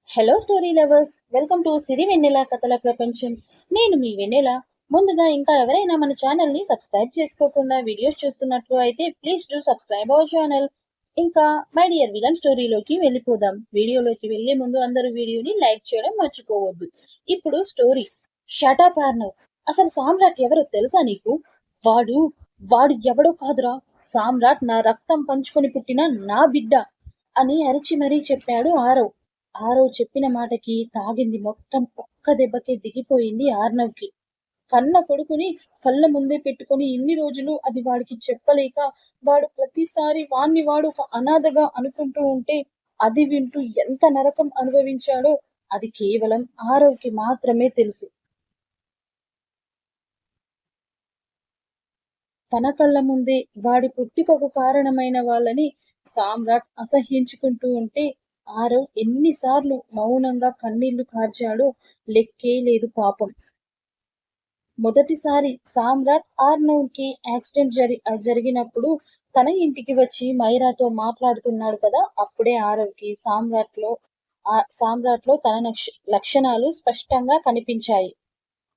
Hello story lovers, welcome to Siri Vennela కథల ప్రపంచం. నేను మీ వెన్నెల. ముందుగా ఇంకా ఎవరైనా మన ఛానల్ ని సబ్స్క్రైబ్ చేసుకోకుండా వీడియోస్ చూస్తున్నట్లు అయితే please do subscribe our channel. ఇంకా మై డియర్ విలన్ స్టోరీలోకి వెళ్ళిపోదాం. వీడియోలోకి వెళ్లే ముందు అందరూ వీడియోని లైక్ చేయడం మర్చిపోవద్దు. ఇప్పుడు స్టోరీ. షటప్ ఆర్నవ్. అసలు సామ్రాట్ ఎవరో తెలుసా నీకు? వాడు వాడు ఎవడో కాదురా, సామ్రాట్ నా రక్తం పంచుకొని పుట్టిన నా బిడ్డ అని అరిచి మరీ చెప్పాడు ఆరవ్. ఆరవ్ చెప్పిన మాటకి తాగింది మొత్తం ఒక్క దెబ్బకే దిగిపోయింది ఆర్నవ్కి. కన్న కొడుకుని కళ్ళ ముందే పెట్టుకొని ఇన్ని రోజులు అది వాడికి చెప్పలేక వాడు ప్రతిసారి వాడు ఒక అనాథగా అనుకుంటూ ఉంటే అది వింటూ ఎంత నరకం అనుభవించాడో అది కేవలం ఆరవ్కి మాత్రమే తెలుసు. తన కళ్ళ ముందే వాడి పుట్టుకకు కారణమైన వాళ్ళని సామ్రాట్ అసహ్యించుకుంటూ ఉంటే ఆరవ్ ఎన్నిసార్లు మౌనంగా కన్నీళ్లు కార్చాడో లెక్కే లేదు పాపం. మొదటిసారి సామ్రాట్ ఆర్నవ్ కి యాక్సిడెంట్ జరిగినప్పుడు తన ఇంటికి వచ్చి మైరాతో మాట్లాడుతున్నాడు కదా, అప్పుడే ఆరవ్ కి సామ్రాట్ లో తన లక్షణాలు స్పష్టంగా కనిపించాయి.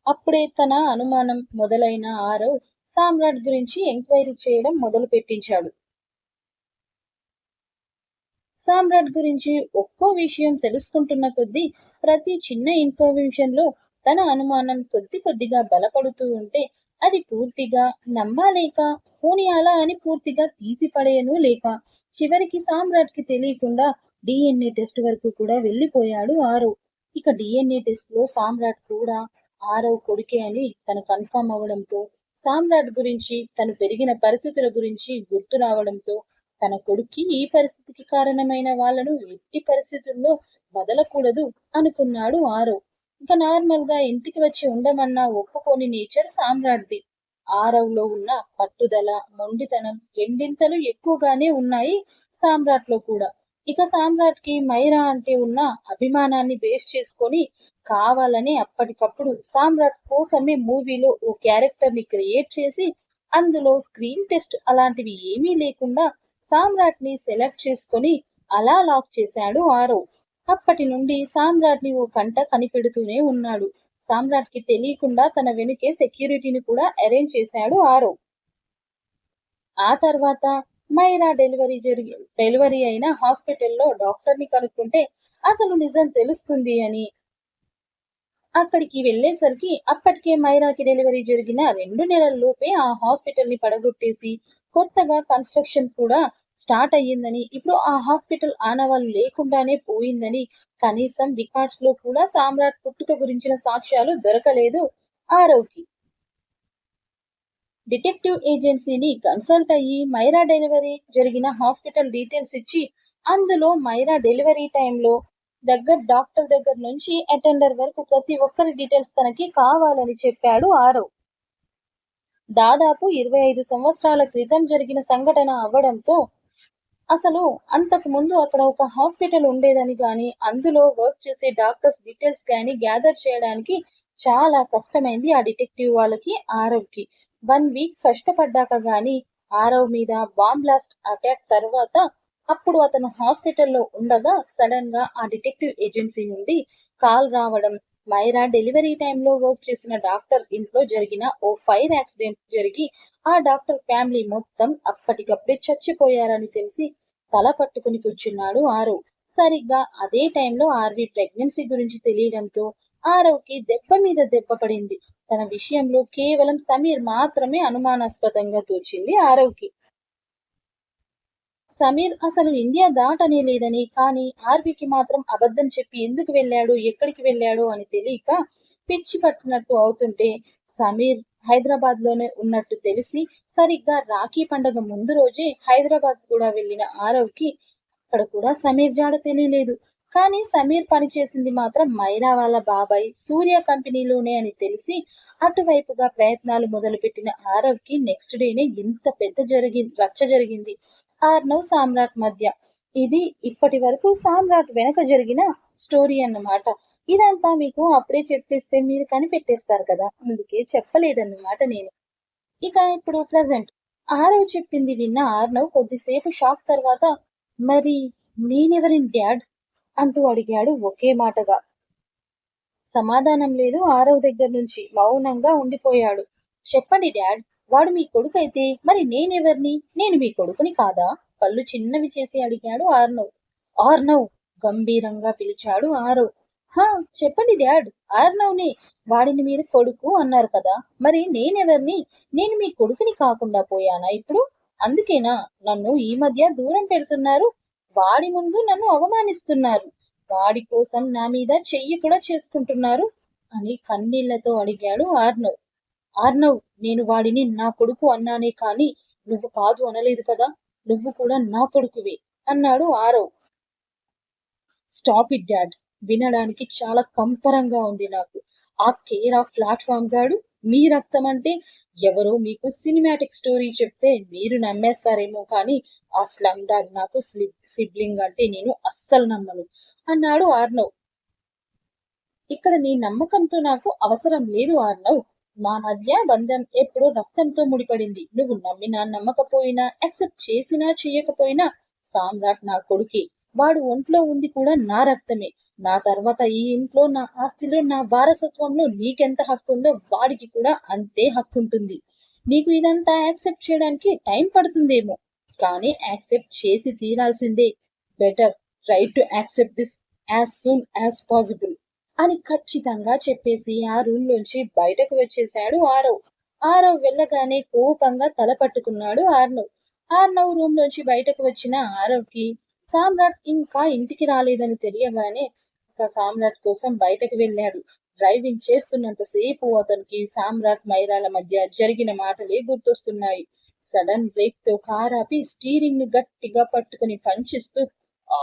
అప్పుడే తన అనుమానం మొదలైన ఆరవ్ సామ్రాట్ గురించి ఎంక్వైరీ చేయడం మొదలు పెట్టించాడు. సామ్రాట్ గురించి ఒక్కో విషయం తెలుసుకుంటున్న కొద్దీ ప్రతి చిన్న ఇన్ఫర్మేషన్ లో తన అనుమానం కొద్ది కొద్దిగా బలపడుతూ ఉంటే అది పూర్తిగా నమ్మాలేక పోనీ అలా అని పూర్తిగా తీసిపడేయను లేక చివరికి సామ్రాట్ కి తెలియకుండా డిఎన్ఏ టెస్ట్ వరకు కూడా వెళ్ళిపోయాడు ఆరవ్. ఇక డిఎన్ఏ టెస్ట్ లో సామ్రాట్ కూడా ఆరవ్ కొడుకే అని తను కన్ఫర్మ్ అవడంతో సామ్రాట్ గురించి తను పెరిగిన పరిస్థితుల గురించి గుర్తు రావడంతో తన కొడుక్కి ఈ పరిస్థితికి కారణమైన వాళ్ళను ఎట్టి పరిస్థితుల్లో వదలకూడదు అనుకున్నాడు ఆరవ్. ఇక నార్మల్ గా ఇంటికి వచ్చి ఉండమన్నా ఒప్పుకోని నేచర్ సామ్రాట్ది. ఆరవ్ లో ఉన్న పట్టుదల, మొండితనం రెండింతలు ఎక్కువగానే ఉన్నాయి సామ్రాట్ లో కూడా. ఇక సామ్రాట్ కి మైరా అంటే ఉన్న అభిమానాన్ని బేస్ చేసుకొని కావాలని అప్పటికప్పుడు సామ్రాట్ కోసమే మూవీలో ఓ క్యారెక్టర్ ని క్రియేట్ చేసి అందులో స్క్రీన్ టెస్ట్ అలాంటివి ఏమీ లేకుండా సామ్రాట్ ని సెలెక్ట్ చేసుకొని అలా లాక్ చేశాడు ఆరవ్. అప్పటి నుండి సామ్రాట్ ని ఓ కంట కనిపెడుతూనే ఉన్నాడు. సామ్రాట్ కి తెలియకుండా తన వెనుకే సెక్యూరిటీని కూడా అరేంజ్ చేశాడు ఆరవ్. ఆ తర్వాత మైరా డెలివరీ అయిన హాస్పిటల్లో డాక్టర్ ని కనుక్కుంటే అసలు నిజం తెలుస్తుంది అని. అక్కడికి వెళ్లేసరికి అప్పటికే మైరాకి డెలివరీ జరిగిన 2 నెలల్లోపే ఆ హాస్పిటల్ ని పడగొట్టేసి కొత్తగా కన్స్ట్రక్షన్ కూడా స్టార్ట్ అయ్యిందని, ఇప్పుడు ఆ హాస్పిటల్ ఆనవాళ్ళు లేకుండానే పోయిందని, కనీసం రికార్డ్స్ లో కూడా సామ్రాట్ పుట్టుక గురించిన సాక్ష్యాలు దొరకలేదు ఆరవ్కి. డిటెక్టివ్ ఏజెన్సీని కన్సల్ట్ అయ్యి మైరా డెలివరీ జరిగిన హాస్పిటల్ డీటెయిల్స్ ఇచ్చి అందులో మైరా డెలివరీ టైంలో డాక్టర్ దగ్గర నుంచి అటెండర్ వరకు ప్రతి ఒక్కరి డీటెయిల్స్ తనకి కావాలని చెప్పాడు ఆరవ్. దాదాపు 25 సంవత్సరాల క్రితం జరిగిన సంఘటన అవ్వడంతో అసలు అంతకు ముందు అక్కడ ఒక హాస్పిటల్ ఉండేదని గాని అందులో వర్క్ చేసే డాక్టర్స్ డీటెయిల్స్ గాని గ్యాదర్ చేయడానికి చాలా కష్టమైంది ఆ డిటెక్టివ్ వాళ్ళకి ఆరవ్కి. 1 వీక్ కష్టపడ్డాక గాని ఆరవ్ మీద బాంబ్ బ్లాస్ట్ అటాక్ తర్వాత అప్పుడు అతను హాస్పిటల్లో ఉండగా సడన్ గా ఆ డిటెక్టివ్ ఏజెన్సీ నుండి కాల్ రావడం, మైరా డెలివరీ టైంలో వర్క్ చేసిన డాక్టర్ ఇంట్లో జరిగిన ఓ ఫైర్ యాక్సిడెంట్ జరిగి ఆ డాక్టర్ ఫ్యామిలీ మొత్తం అప్పటికప్పుడే చచ్చిపోయారని తెలిసి తల పట్టుకుని కూర్చున్నాడు ఆరవ్. సరిగ్గా అదే టైంలో ఆర్వి ప్రెగ్నెన్సీ గురించి తెలియడంతో ఆరవ్కి దెబ్బ మీద దెబ్బ పడింది. తన విషయంలో కేవలం సమీర్ మాత్రమే అనుమానాస్పదంగా తోచింది ఆరవ్కి. సమీర్ అసలు ఇండియా దాటనే లేదని, కానీ ఆర్వికి మాత్రం అబద్ధం చెప్పి ఎందుకు వెళ్ళాడు, ఎక్కడికి వెళ్ళాడు అని తెలియక పిచ్చి పట్టినట్టు అవుతుంటే సమీర్ హైదరాబాద్ లోనే ఉన్నట్టు తెలిసి సరిగ్గా రాఖీ పండగ ముందు రోజే హైదరాబాద్ కూడా వెళ్ళిన ఆరవ్కి అక్కడ కూడా సమీర్ జాడ తెలియలేదు. కానీ సమీర్ పనిచేసింది మాత్రం మైరా వాళ్ళ బాబాయ్ సూర్య కంపెనీలోనే అని తెలిసి అటువైపుగా ప్రయత్నాలు మొదలుపెట్టిన ఆరవ్కి నెక్స్ట్ డేనే ఇంత పెద్ద రచ్చ జరిగింది ఆర్నవ్ సామ్రాట్ మధ్య. ఇది ఇప్పటి వరకు సామ్రాట్ వెనక జరిగిన స్టోరీ అన్నమాట. ఇదంతా మీకు అప్పుడే చెప్పేస్తే మీరు కనిపెట్టేస్తారు కదా, అందుకే చెప్పలేదన్నమాట నేను. ఇక ఇప్పుడు ప్రజెంట్ ఆరవ్ చెప్పింది విన్న ఆర్నవ్ కొద్దిసేపు షాక్ తర్వాత, మరి నేనెవరిని డాడ్ అంటూ అడిగాడు ఒకే మాటగా. సమాధానం లేదు ఆరవ్ దగ్గర నుంచి. మౌనంగా ఉండిపోయాడు. చెప్పండి డాడ్, వాడు మీ కొడుకైతే మరి నేనెవర్ని? నేను మీ కొడుకుని కాదా? కళ్ళు చిన్నవి చేసి అడిగాడు ఆర్నవ్. ఆర్నవ్! గంభీరంగా పిలిచాడు ఆరవ్. హా, చెప్పండి డాడ్, ఆర్నవ్నే. వాడిని మీరు కొడుకు అన్నారు కదా, మరి నేనెవర్ని? నేను మీ కొడుకుని కాకుండా పోయానా ఇప్పుడు? అందుకేనా నన్ను ఈ మధ్య దూరం పెడుతున్నారు? వాడి ముందు నన్ను అవమానిస్తున్నారు. వాడి కోసం నా మీద చెయ్యి కూడా చేసుకుంటున్నారు అని కన్నీళ్లతో అడిగాడు ఆర్నవ్. ఆర్నవ్, నేను వాడిని నా కొడుకు అన్నానే కాని నువ్వు కాదు అనలేదు కదా. నువ్వు కూడా నా కొడుకువే అన్నాడు ఆరవ్. స్టాప్ ఇట్ డాడ్, వినడానికి చాలా కంపరంగా ఉంది నాకు. ఆ కేర్ ఆఫ్ ప్లాట్ఫామ్ గాడు మీ రక్తం అంటే ఎవరో మీకు సినిమాటిక్ స్టోరీ చెప్తే మీరు నమ్మేస్తారేమో కానీ ఆ స్లమ్ డాగ్ నాకు సిబ్లింగ్ అంటే నేను అస్సలు నమ్మను అన్నాడు ఆర్నవ్. ఇక్కడ నీ నమ్మకంతో నాకు అవసరం లేదు ఆర్నవ్. మా మధ్య బంధం ఎప్పుడో రక్తంతో ముడిపడింది. నువ్వు నమ్మినా నమ్మకపోయినా, యాక్సెప్ట్ చేసినా చేయకపోయినా సామ్రాట్ నా కొడుకే. వాడు ఒంట్లో ఉంది కూడా నా రక్తమే. నా తర్వాత ఈ ఇంట్లో, నా ఆస్తిలో, నా వారసత్వంలో నీకెంత హక్కు ఉందో వాడికి కూడా అంతే హక్కు ఉంటుంది. నీకు ఇదంతా యాక్సెప్ట్ చేయడానికి టైం పడుతుందేమో, కానీ యాక్సెప్ట్ చేసి తీరాల్సిందే. Better try to accept this as soon as possible అని ఖచ్చితంగా చెప్పేసి ఆ రూమ్ లోంచి బయటకు వచ్చేశాడు ఆరవ్. ఆరవ్ వెళ్ళగానే కోపంగా తల పట్టుకున్నాడు ఆర్నవ్. ఆర్నవ్ రూమ్ లోంచి బయటకు వచ్చిన ఆరవ్ కి సామ్రాట్ ఇంకా ఇంటికి రాలేదని తెలియగానే ఇక సామ్రాట్ కోసం బయటకు వెళ్ళాడు. డ్రైవింగ్ చేస్తున్నంతసేపు అతనికి సామ్రాట్ మైరాల మధ్య జరిగిన మాటలే గుర్తొస్తున్నాయి. సడన్ బ్రేక్ తో కార్ ఆపి స్టీరింగ్ ని గట్టిగా పట్టుకుని పంచిస్తూ, ఆ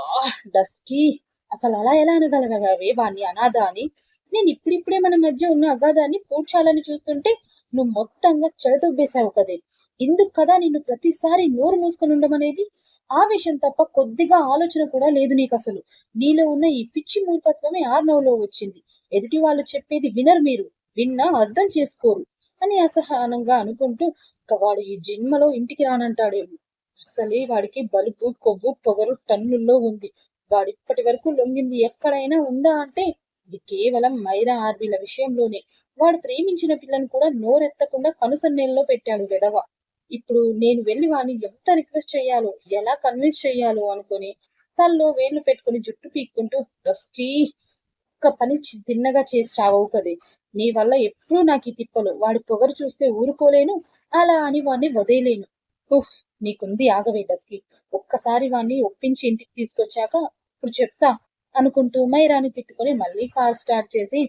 డస్కీ, అసలు అలా ఎలా అనగలగావే వాణ్ణి అనాథ అని? నేను ఇప్పుడిప్పుడే మన మధ్య ఉన్న అగాధాన్ని పూడ్చాలని చూస్తుంటే నువ్వు మొత్తంగా చెడదొబ్బేశావు కదే. ఇందుకు కదా నిన్ను ప్రతిసారి నోరు మూసుకొని ఉండమనేది? ఆవేశం తప్ప కొద్దిగా ఆలోచన కూడా లేదు నీకు అసలు. నీలో ఉన్న ఈ పిచ్చి మూర్ఖత్వమే ఆర్నవ్లో వచ్చింది. ఎదుటి వాళ్ళు చెప్పేది వినరు మీరు, విన్నా అర్థం చేసుకోరు అని అసహనంగా అనుకుంటూ, ఇక వాడు ఈ జన్మలో ఇంటికి రానంటాడేమో. అసలే వాడికి బలుపు, కొవ్వు, పొగరు టన్నుల్లో ఉంది. వాడిప్పటి వరకు లొంగింది ఎక్కడైనా ఉందా అంటే ఇది కేవలం మైరా ఆర్బీల విషయంలోనే. వాడు ప్రేమించిన పిల్లను కూడా నోరెత్తకుండా కనుసన్నెల్లో పెట్టాడు వెధవ. ఇప్పుడు నేను వెళ్ళి వాడిని ఎంత రిక్వెస్ట్ చెయ్యాలో, ఎలా కన్విన్స్ చెయ్యాలో అనుకుని తల్లో వేళ్లు పెట్టుకుని జుట్టు పీక్కుంటూ, దస్కీ, ఒక్క పని తిన్నగా చేసి చావవు కదే. నీ వల్ల ఎప్పుడూ నాకు ఈ తిప్పలు. వాడి పొగరు చూస్తే ఊరుకోలేను, అలా అని వాడిని వదిలేను. ఉఫ్, నీకుంది ఆగవే డస్కీ. ఒక్కసారి వాణ్ణి ఒప్పించి ఇంటికి తీసుకొచ్చాక ఇప్పుడు చెప్తా అనుకుంటూ మైరాని తిట్టుకొని మళ్ళీ కార్ స్టార్ట్ చేసి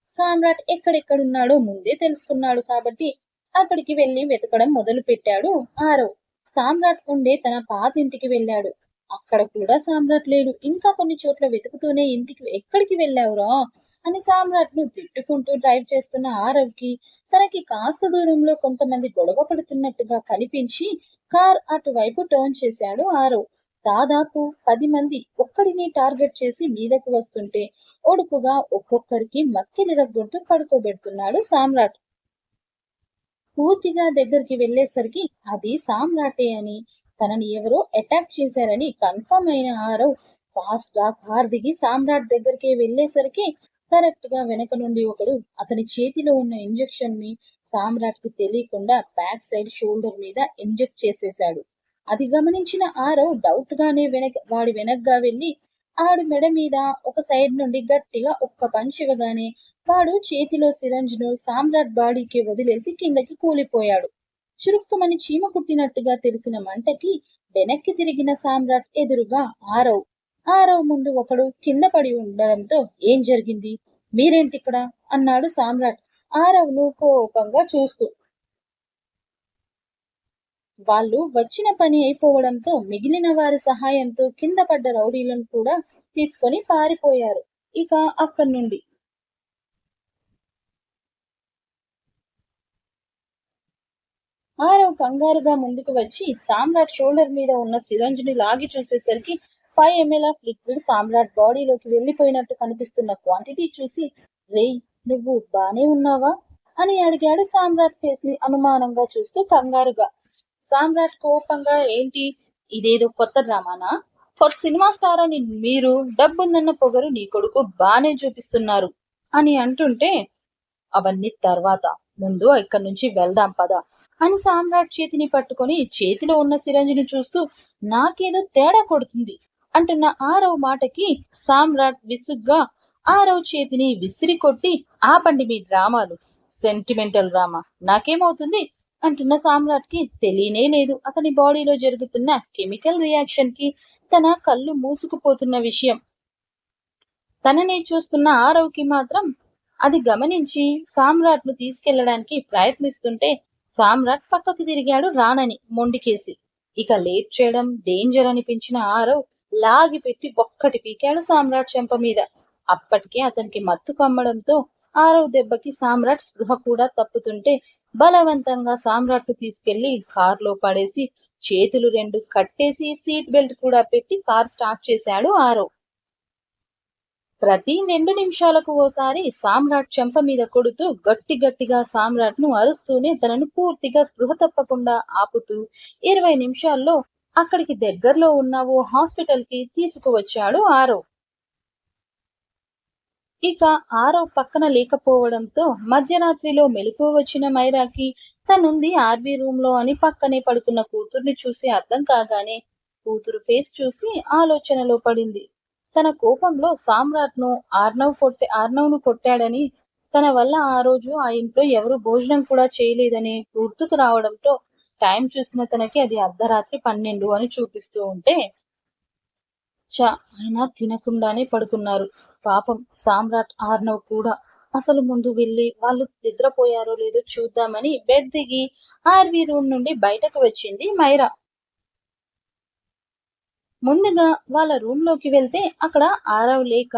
సామ్రాట్ ఎక్కడెక్కడున్నాడో ముందే తెలుసుకున్నాడు కాబట్టి అక్కడికి వెళ్లి వెతకడం మొదలు పెట్టాడు ఆరవ్. సామ్రాట్ ఉండే తన పాతింటికి వెళ్ళాడు. అక్కడ కూడా సామ్రాట్ లేడు. ఇంకా కొన్ని చోట్ల వెతుకుతూనే ఎక్కడికి వెళ్ళావురా అని సామ్రాట్ ను తిట్టుకుంటూ డ్రైవ్ చేస్తున్న ఆరవ్ కి తనకి కాస్త దూరంలో కొంతమంది గొడవ పడుతున్నట్టుగా కనిపించి కార్ అటువైపు టర్న్ చేశాడు ఆరవ్. దాదాపు 10 మంది ఒక్కడిని టార్గెట్ చేసి మీదకు వస్తుంటే ఒడుపుగా ఒక్కొక్కరికి మక్కిలిరగ్గొట్టు పడుకోబెడుతున్నాడు సామ్రాట్. పూర్తిగా దగ్గరికి వెళ్లేసరికి అది సామ్రాటే అని, తనని ఎవరో అటాక్ చేశారని కన్ఫర్మ్ అయిన ఆరవ్ ఫాస్ట్ గా కార్ దిగి సామ్రాట్ దగ్గరికి వెళ్లేసరికి కరెక్ట్ గా వెనక నుండి ఒకడు అతని చేతిలో ఉన్న ఇంజెక్షన్ ని సామ్రాట్ కి తెలియకుండా బ్యాక్ సైడ్ షోల్డర్ మీద ఇంజెక్ట్ చేసేశాడు. అది గమనించిన ఆరవ్ డౌట్ గానే వాడి వెనక్గా వెళ్లి ఆడు మెడ మీద ఒక సైడ్ నుండి గట్టిగా ఒక్క పంచ్ ఇవ్వగానే వాడు చేతిలో సిరంజ్ ను సామ్రాట్ బాడీకి వదిలేసి కిందకి కూలిపోయాడు. చురుక్కుమని చీమ కుట్టినట్టుగా తెలిసిన మంటకి వెనక్కి తిరిగిన సామ్రాట్ ఎదురుగా ఆరవ్. ఆరవ్ ముందు ఒకడు కింద పడి ఉండడంతో ఏం జరిగింది, మీరేంటిక్కడ అన్నాడు సామ్రాట్ ఆరవ్ ను కోపంగా చూస్తూ. వాళ్ళు వచ్చిన పని అయిపోవడంతో మిగిలిన వారి సహాయంతో కింద పడ్డ రౌడీలను కూడా తీసుకొని పారిపోయారు. ఇక అక్కడి నుండి ఆరవ్ కంగారుగా ముందుకు వచ్చి సామ్రాట్ షోల్డర్ మీద ఉన్న సిరంజ్ ని లాగి చూసేసరికి 5 ml ఆఫ్ లిక్విడ్ సామ్రాట్ బాడీలోకి వెళ్లిపోయినట్టు కనిపిస్తున్న క్వాంటిటీ చూసి, రేయ్, నువ్వు బానే ఉన్నావా అని అడిగాడు సామ్రాట్ ఫేస్ ని అనుమానంగా చూస్తూ కంగారుగా. సామ్రాట్ కోపంగా, ఏంటి ఇదేదో కొత్త డ్రామానా? ఒక సినిమా స్టార్ అని మీరు, డబ్బుందన్న పొగరు నీ కొడుకు బానే చూపిస్తున్నారు అని అంటుంటే, అవన్నీ తర్వాత, ముందు ఇక్కడి నుంచి వెళ్దాం పద అని సామ్రాట్ చేతిని పట్టుకొని చేతిలో ఉన్న సిరంజిని చూస్తూ నాకేదో తేడా కొడుతుంది అంటున్న ఆరవ్ మాటకి సామ్రాట్ విసుగ్గా ఆరవ్ చేతిని విసిరి కొట్టి ఆపండి మీ డ్రామాలు, సెంటిమెంటల్ డ్రామా నాకేమవుతుంది అంటున్న సామ్రాట్ కి తెలియనే లేదు అతని బాడీలో జరుగుతున్న కెమికల్ రియాక్షన్ కి తన కళ్ళు మూసుకుపోతున్న విషయం. తనని చూస్తున్న ఆరవ్కి మాత్రం అది గమనించి సామ్రాట్ ను తీసుకెళ్లడానికి ప్రయత్నిస్తుంటే సామ్రాట్ పక్కకు తిరిగాడు రానని మొండికేసి. ఇక లేట్ చేయడం డేంజర్ అనిపించిన ఆరవ్ లాగి పెట్టి ఒక్కటి పీకాడు సామ్రాట్ చెంప మీద. అప్పటికే అతనికి మత్తు కమ్మడంతో ఆరవ్ దెబ్బకి సామ్రాట్ స్పృహ కూడా తప్పుతుంటే బలవంతంగా సామ్రాట్ ను తీసుకెళ్లి కారులో పడేసి చేతులు రెండు కట్టేసి సీట్ బెల్ట్ కూడా పెట్టి కార్ స్టార్ట్ చేశాడు ఆరవ్. ప్రతి 2 నిమిషాలకు ఓసారి సామ్రాట్ చెంప మీద కొడుతూ గట్టి గట్టిగా సామ్రాట్ ను అరుస్తూనే తనను పూర్తిగా స్పృహ తప్పకుండా ఆపుతూ 20 నిమిషాల్లో అక్కడికి దగ్గరలో ఉన్న ఓ హాస్పిటల్ కి తీసుకువచ్చాడు ఆరవ్. ఇక ఆరవ్ పక్కన లేకపోవడంతో మధ్యరాత్రిలో మెలకువ వచ్చిన మైరాకి తనుంది ఆర్బీ రూమ్ లో అని పక్కనే పడుకున్న కూతుర్ని చూసి అర్థం కాగానే కూతురు ఫేస్ చూసి ఆలోచనలో పడింది. తన కోపంలో సామ్రాట్ ను ఆర్నవ్ ను కొట్టాడని, తన వల్ల ఆ రోజు ఆ ఇంట్లో ఎవరు భోజనం కూడా చేయలేదని గుర్తుకు రావడంతో టైం చూసిన తనకి అది అర్ధరాత్రి 12 అని చూపిస్తూ ఉంటే ఆయన తినకుండానే పడుకున్నారు. పాపం సామ్రాట్ ఆర్నవ్ కూడా. అసలు ముందు వెళ్ళి వాళ్ళు నిద్రపోయారో లేదో చూద్దామని బెడ్ దిగి ఆర్వీ రూమ్ నుండి బయటకు వచ్చింది మైరా. ముందుగా వాళ్ళ రూమ్ లోకి వెళ్తే అక్కడ ఆరవ్ లేక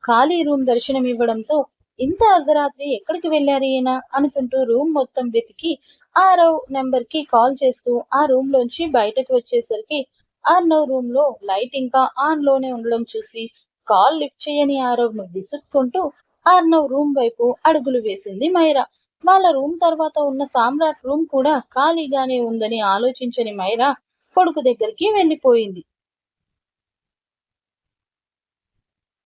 ఖాళీ రూమ్ దర్శనం ఇవ్వడంతో ఇంత అర్ధరాత్రి ఎక్కడికి వెళ్ళారు ఈయన అనుకుంటూ రూమ్ మొత్తం వెతికి ఆరవ్ నెంబర్ కి కాల్ చేస్తూ ఆ రూమ్ లోంచి బయటకు వచ్చేసరికి ఆర్నవ్ రూమ్ లో లైట్ ఇంకా ఆన్ లోనే ఉండడం చూసి కాల్ లిఫ్ట్ చేయని ఆరవ్ ను విసుక్కుంటూ ఆర్నవ్ రూమ్ వైపు అడుగులు వేసింది మైరా. వాళ్ళ రూమ్ తర్వాత ఉన్న సామ్రాట్ రూమ్ కూడా ఖాళీగానే ఉందని ఆలోచించని మైరా కొడుకు దగ్గరికి వెళ్లిపోయింది.